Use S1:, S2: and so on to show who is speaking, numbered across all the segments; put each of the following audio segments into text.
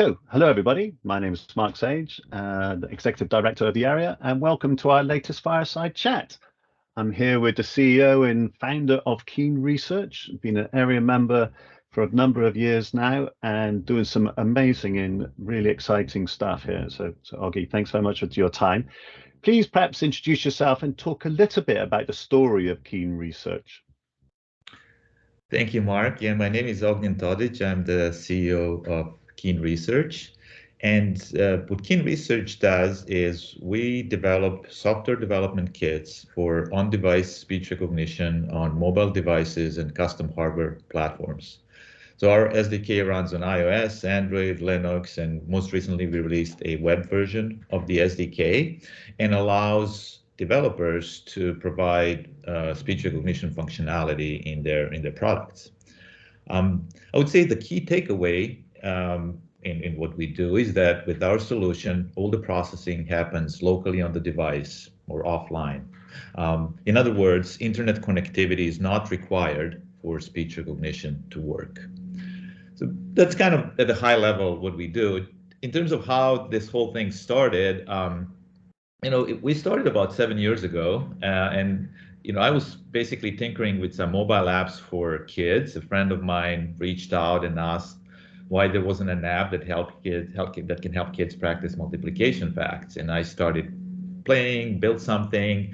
S1: Echo. Hello, everybody. My name is Mark Sage, the Executive Director of the area, and welcome to our latest Fireside Chat. I'm here with the CEO and founder of Keen Research, been an area member for a number of years now and doing some amazing and really exciting stuff here. So Oggy, thanks very much for your time. Please perhaps introduce yourself and talk a little bit about the story of Keen Research.
S2: Thank you, Mark. Yeah, my name is Ognjen Todic. I'm the CEO of Keen Research. And what Keen Research does is we develop software development kits for on-device speech recognition on mobile devices and custom hardware platforms. So our SDK runs on iOS, Android, Linux, and most recently we released a web version of the SDK and allows developers to provide speech recognition functionality in their products. I would say the key takeaway in what we do is that with our solution, all the processing happens locally on the device or offline. In other words, internet connectivity is not required for speech recognition to work. So that's kind of at a high level what we do. In terms of how this whole thing started, we started about 7 years ago, and I was basically tinkering with some mobile apps for kids. A friend of mine reached out and asked why there wasn't an app that can help kids practice multiplication facts, and I started playing, built something,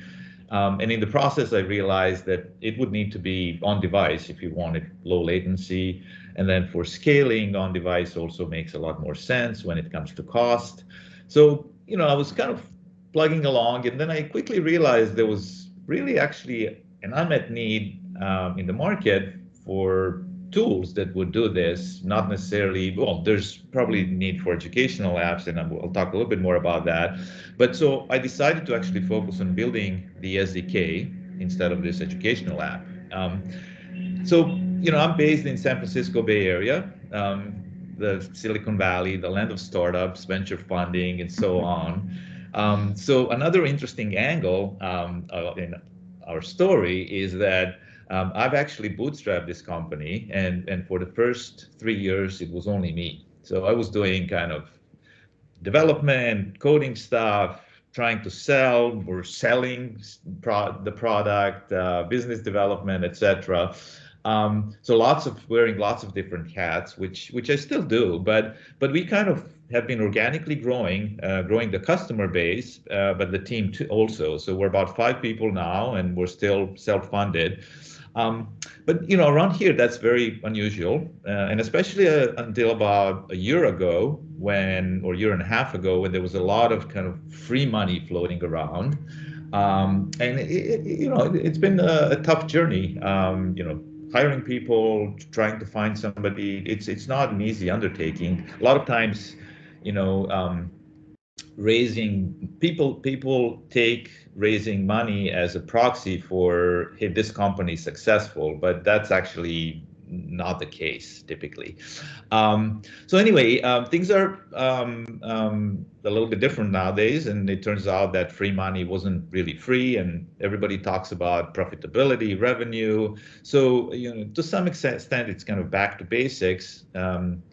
S2: and in the process I realized that it would need to be on device if you wanted low latency, and then for scaling on device also makes a lot more sense when it comes to cost. So I was kind of plugging along, and then I quickly realized there was really actually an unmet need in the market for tools that would do this, not necessarily, well, there's probably need for educational apps, and I'll talk a little bit more about that. But so I decided to actually focus on building the SDK instead of this educational app. I'm based in San Francisco Bay Area, the Silicon Valley, the land of startups, venture funding, and so on. So another interesting angle in our story is that I've actually bootstrapped this company, and for the first 3 years, it was only me. So I was doing kind of development, coding stuff, trying to sell or selling the product, business development, etc. So wearing lots of different hats, which I still do, but we kind of have been organically growing the customer base, but the team too also. So we're about 5 people now, and we're still self-funded. But around here, that's very unusual, and especially until about a year ago, or year and a half ago, when there was a lot of kind of free money floating around, and it's been a tough journey. Hiring people, trying to find somebody, it's not an easy undertaking. A lot of times, raising people take raising money as a proxy for, hey, this company is successful, but that's actually not the case typically. So anyway, things are a little bit different nowadays, and it turns out that free money wasn't really free, and everybody talks about profitability, revenue. So to some extent, it's kind of back to basics,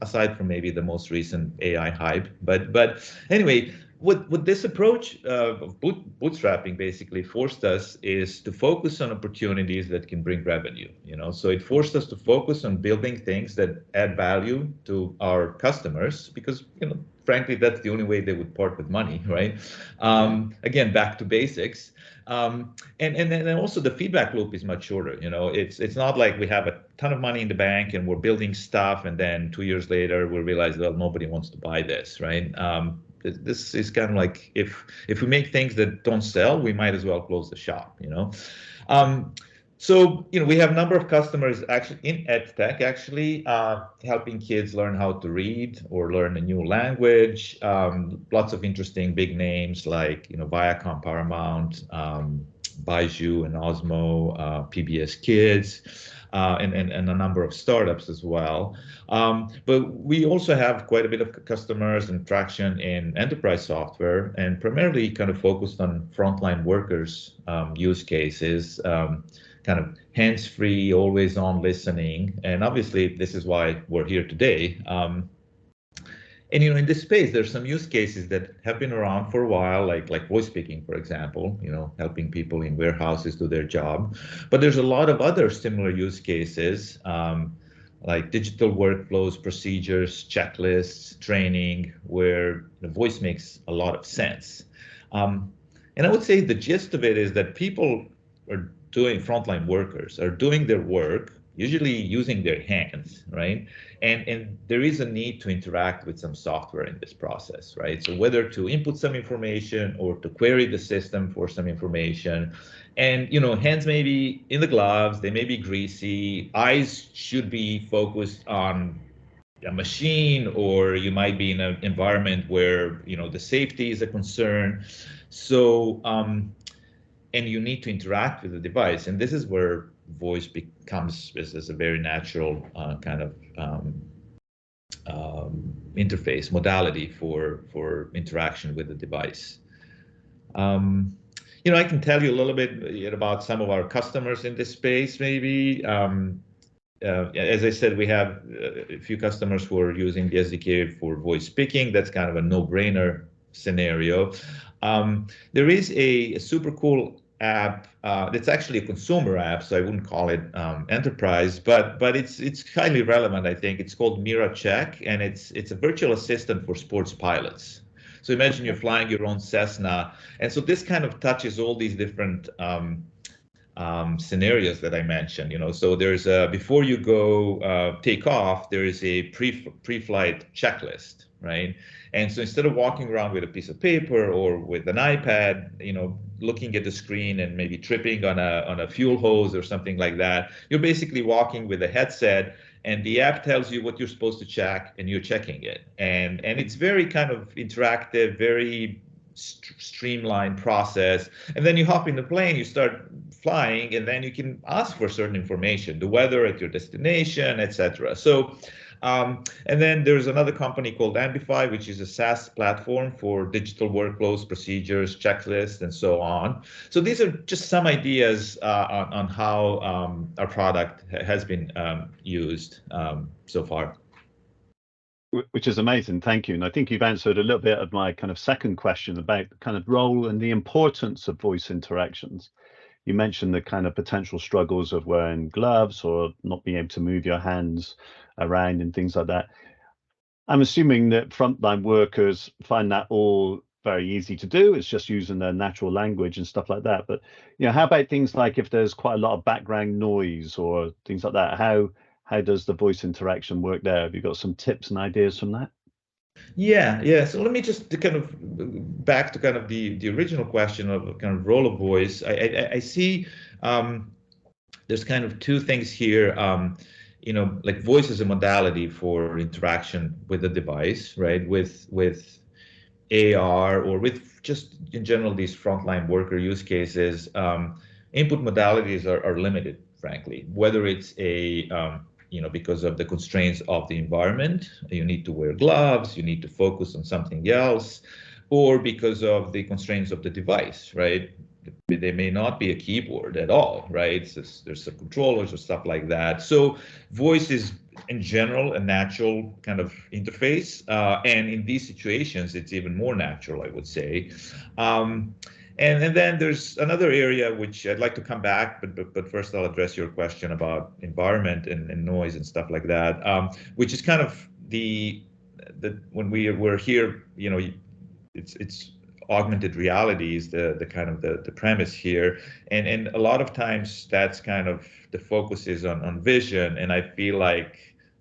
S2: aside from maybe the most recent AI hype. But anyway. What this approach of bootstrapping basically forced us is to focus on opportunities that can bring revenue. So it forced us to focus on building things that add value to our customers, because frankly that's the only way they would part with money, right? Again, back to basics. And then also the feedback loop is much shorter. It's not like we have a ton of money in the bank and we're building stuff, and then 2 years later we realize, well, nobody wants to buy this, right? This is kind of like if we make things that don't sell, we might as well close the shop. So we have a number of customers actually in EdTech, actually helping kids learn how to read or learn a new language. Lots of interesting big names like Viacom, Paramount, Baiju and Osmo, PBS Kids. And a number of startups as well. But we also have quite a bit of customers and traction in enterprise software, and primarily kind of focused on frontline workers use cases, kind of hands-free, always-on listening. And obviously, this is why we're here today. And in this space, there's some use cases that have been around for a while, like voice speaking, for example, helping people in warehouses do their job. But there's a lot of other similar use cases, like digital workflows, procedures, checklists, training, where the voice makes a lot of sense. And I would say the gist of it is that people are doing, frontline workers are doing their work, usually using their hands, right? And there is a need to interact with some software in this process, right? So whether to input some information or to query the system for some information, and hands may be in the gloves, they may be greasy, eyes should be focused on a machine, or you might be in an environment where the safety is a concern. So and you need to interact with the device, and this is where voice becomes as a very natural kind of interface modality for interaction with the device. I can tell you a little bit about some of our customers in this space, maybe. As I said, we have a few customers who are using the SDK for voice speaking. That's kind of a no-brainer scenario. There is a super cool app that's actually a consumer app, so I wouldn't call it enterprise, but it's highly relevant, I think. It's called Mira Check, and it's a virtual assistant for sports pilots. So imagine you're flying your own Cessna, and so this kind of touches all these different scenarios that I mentioned. So there's before you go take off, there is a pre-flight checklist, right? And so instead of walking around with a piece of paper or with an iPad, looking at the screen and maybe tripping on a fuel hose or something like that, you're basically walking with a headset, and the app tells you what you're supposed to check, and you're checking it. And it's very kind of interactive, very streamlined process. And then you hop in the plane, you start flying, and then you can ask for certain information, the weather at your destination, etc. So and then there's another company called Ambify, which is a SaaS platform for digital workflows, procedures, checklists, and so on. So these are just some ideas on how our product has been used so far.
S1: Which is amazing, thank you. And I think you've answered a little bit of my kind of second question about the kind of role and the importance of voice interactions. You mentioned the kind of potential struggles of wearing gloves or not being able to move your hands around and things like that. I'm assuming that frontline workers find that all very easy to do. It's just using their natural language and stuff like that. But how about things like if there's quite a lot of background noise or things like that? How does the voice interaction work there? Have you got some tips and ideas from that?
S2: Yeah. So let me just kind of back to kind of the original question of kind of role of voice. I see there's kind of two things here. Like voice is a modality for interaction with the device, right? With AR or with just in general these frontline worker use cases. Input modalities are limited, frankly. Whether it's because of the constraints of the environment, you need to wear gloves, you need to focus on something else, or because of the constraints of the device, right? There may not be a keyboard at all, right? There's some controllers or stuff like that. So voice is, in general, a natural kind of interface. And in these situations, it's even more natural, I would say. And then there's another area which I'd like to come back, but first I'll address your question about environment and noise and stuff like that, which is kind of the when we were here, it's augmented reality is the kind of the premise here, and a lot of times that's kind of the focus is on vision, and I feel like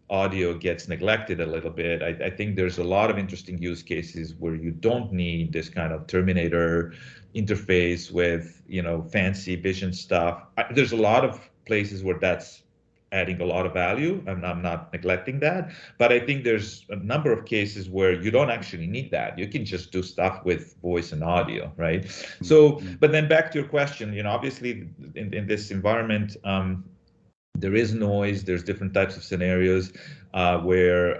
S2: audio gets neglected a little bit. I think there's a lot of interesting use cases where you don't need this kind of Terminator interface with fancy vision stuff. There's a lot of places where that's adding a lot of value, and I'm not neglecting that, but I think there's a number of cases where you don't actually need that. You can just do stuff with voice and audio, right? So, but then back to your question, obviously in this environment, there is noise, there's different types of scenarios where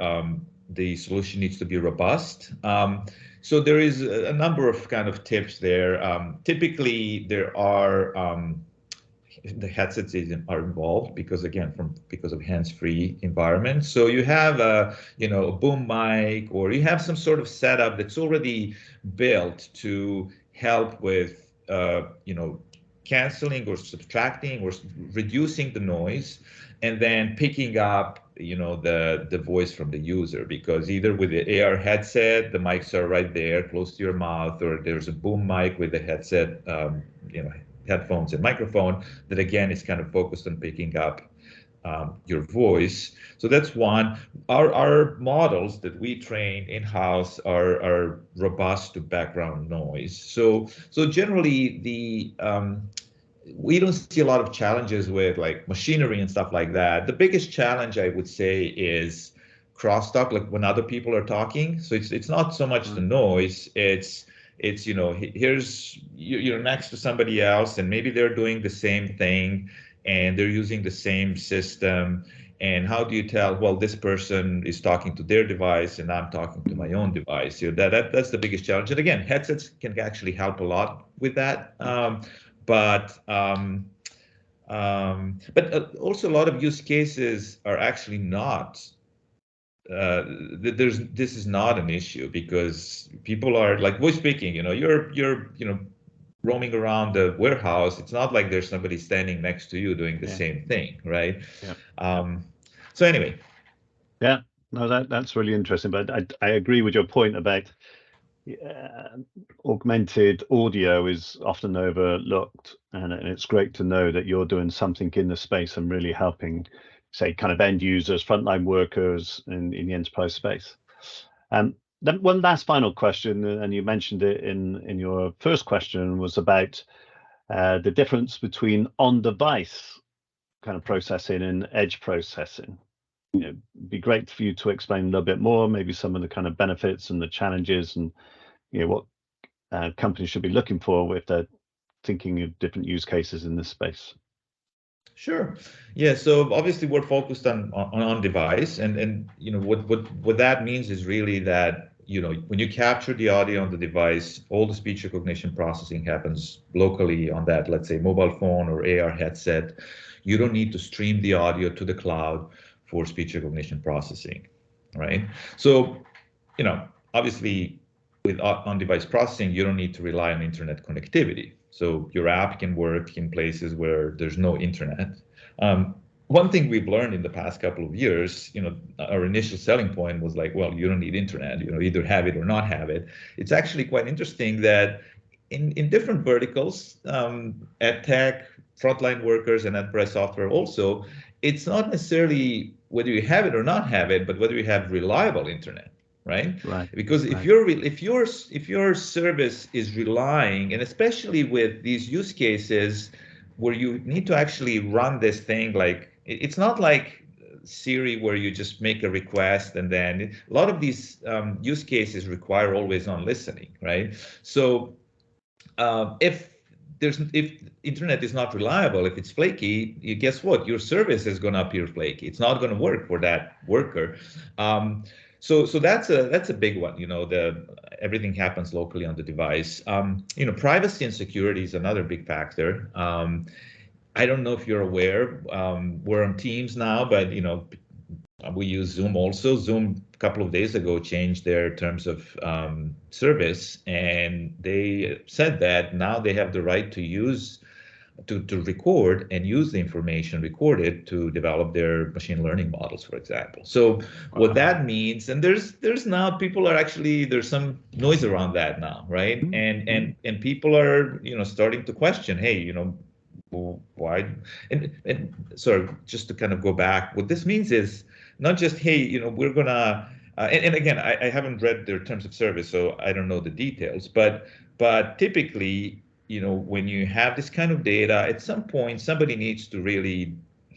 S2: the solution needs to be robust. So there is a number of kind of tips there. Typically, there are the headsets are involved because again, because of hands-free environment. So you have a a boom mic, or you have some sort of setup that's already built to help with canceling or subtracting or reducing the noise, and then picking up the voice from the user, because either with the AR headset the mics are right there close to your mouth, or there's a boom mic with the headset, headphones and microphone that again is kind of focused on picking up your voice. So that's one. Our models that we train in-house are robust to background noise. So generally we don't see a lot of challenges with like machinery and stuff like that. The biggest challenge I would say is crosstalk, like when other people are talking. So it's not so much the noise, it's here's you're next to somebody else and maybe they're doing the same thing and they're using the same system, and how do you tell, well, this person is talking to their device and I'm talking to my own device? That's the biggest challenge. And again, headsets can actually help a lot with that. But also a lot of use cases are actually not. This is not an issue because people are like voice speaking. You're roaming around the warehouse. It's not like there's somebody standing next to you doing the same thing, right?
S1: Yeah.
S2: So anyway.
S1: Yeah, no, that's really interesting. But I agree with your point about augmented audio is often overlooked, and it's great to know that you're doing something in the space and really helping, say, kind of end users, frontline workers in the enterprise space. Then one last final question, and you mentioned it in your first question, was about the difference between on-device kind of processing and edge processing. It'd be great for you to explain a little bit more, maybe some of the kind of benefits and the challenges, and what companies should be looking for if they're thinking of different use cases in this space.
S2: Sure. Yeah. So obviously we're focused on device, and what that means is really that when you capture the audio on the device, all the speech recognition processing happens locally on that, let's say, mobile phone or AR headset. You don't need to stream the audio to the cloud for speech recognition processing, right? So obviously with on-device processing, you don't need to rely on internet connectivity. So your app can work in places where there's no internet. One thing we've learned in the past couple of years, our initial selling point was like, well, you don't need internet, either have it or not have it. It's actually quite interesting that in different verticals, ed tech, frontline workers, and enterprise software also, it's not necessarily whether you have it or not have it, but whether you have reliable internet. Right? Because if your service is relying, and especially with these use cases where you need to actually run this thing, like it's not like Siri where you just make a request and then a lot of these use cases require always on listening, right? So if internet is not reliable, if it's flaky, guess what? Your service is going to appear flaky. It's not going to work for that worker. So that's a big one. Everything happens locally on the device. Privacy and security is another big factor. I don't know if you're aware. We're on Teams now, but we use Zoom also. Zoom a couple of days ago changed their terms of service, and they said that now they have the right to use to record and use the information recorded to develop their machine learning models, for example. So what that means, and there's now people are actually, there's some noise around that now, right? And people are starting to question, hey, why? And sorry, just to kind of go back, what this means is not just, hey, we're gonna and again, I haven't read their terms of service, so I don't know the details, but typically, when you have this kind of data, at some point, somebody needs to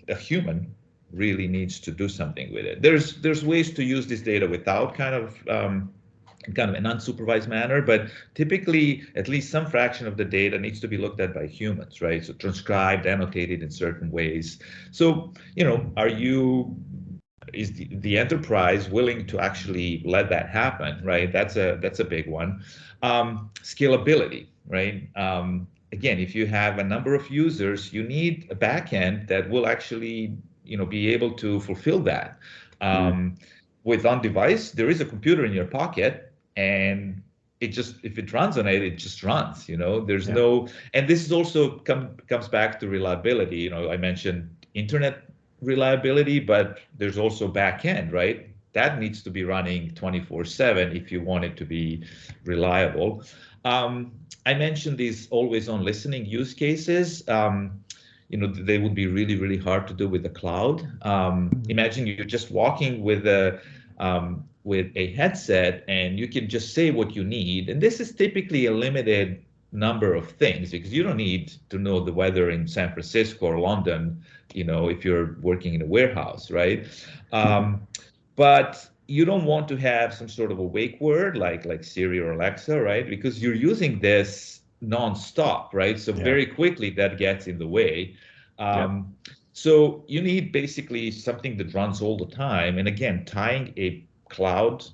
S2: a human really needs to do something with it. There's ways to use this data without kind of an unsupervised manner, but typically at least some fraction of the data needs to be looked at by humans, right? So transcribed, annotated in certain ways. So, is the enterprise willing to actually let that happen, right? That's a big one. Scalability, right? again, if you have a number of users, you need a backend that will actually, be able to fulfill that. With on device, there is a computer in your pocket, and if it runs on it, it just runs. There's no, and this is also comes back to reliability. I mentioned internet reliability, but there's also backend, right? That needs to be running 24/7 if you want it to be reliable. I mentioned these always on listening use cases. They would be really, really hard to do with the cloud. Imagine you're just walking with a headset, and you can just say what you need. And this is typically a limited number of things, because you don't need to know the weather in San Francisco or London, if you're working in a warehouse, right? But you don't want to have some sort of a wake word like Siri or Alexa, right? Because you're using this nonstop, right? So very quickly that gets in the way. So you need basically something that runs all the time. And again, tying a port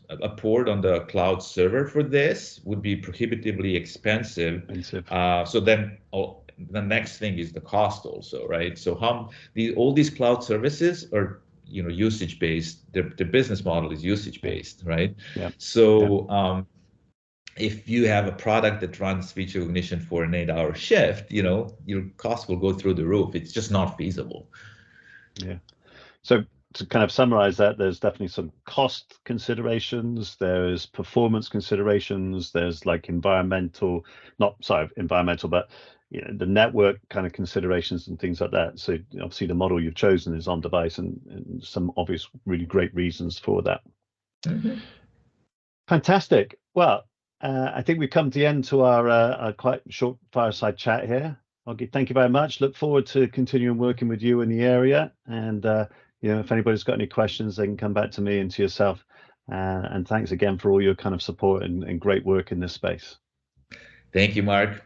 S2: on the cloud server for this would be prohibitively expensive. So then the next thing is the cost also, right? So all these cloud services are usage based. The business model is usage based, right? So if you have a product that runs speech recognition for an 8-hour shift, your cost will go through the roof. It's just not feasible.
S1: So to kind of summarize that, there's definitely some cost considerations, there's performance considerations, there's like environmental, but the network kind of considerations and things like that. So obviously the model you've chosen is on device, and some obvious really great reasons for that. Fantastic. Well, I think we've come to the end to our quite short fireside chat here. Okay, thank you very much. Look forward to continuing working with you in the area. And if anybody's got any questions, they can come back to me and to yourself. And thanks again for all your kind of support and great work in this space.
S2: Thank you, Mark.